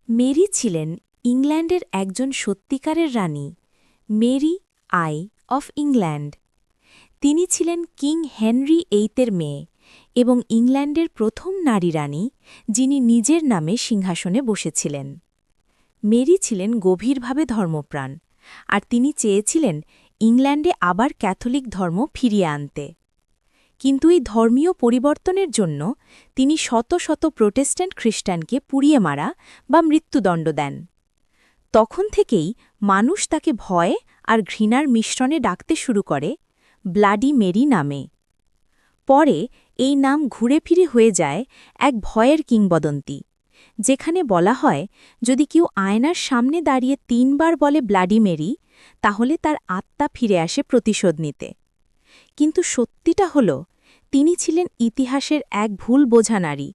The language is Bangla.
মেরি ছিলেন ইংল্যান্ডের একজন সত্যিকারের রানী, মেরি আই অফ ইংল্যান্ড। তিনি ছিলেন কিং হেনরি এইতের মেয়ে এবং ইংল্যান্ডের প্রথম নারী রানী, যিনি নিজের নামে সিংহাসনে বসেছিলেন। মেরি ছিলেন গভীরভাবে ধর্মপ্রাণ, আর তিনি চেয়েছিলেন ইংল্যান্ডে আবার ক্যাথলিক ধর্ম ফিরিয়ে আনতে। কিন্তু এই ধর্মীয় পরিবর্তনের জন্য তিনি শত শত প্রোটেস্ট্যান্ট খ্রিস্টানকে পুড়িয়ে মারা বা মৃত্যুদণ্ড দেন। তখন থেকেই মানুষ তাকে ভয় আর ঘৃণার মিশ্রণে ডাকতে শুরু করে ব্লাডি মেরি নামে। পরে এই নাম ঘুরে ফিরে হয়ে যায় এক ভয়ের কিংবদন্তি, যেখানে বলা হয় যদি কেউ আয়নার সামনে দাঁড়িয়ে ৩ বার বলে ব্লাডি মেরি, তাহলে তার আত্মা ফিরে আসে প্রতিশোধ নিতে। কিন্তু সত্যিটা হল তিনি ছিলেন ইতিহাসের এক ভুল বোঝা নারী,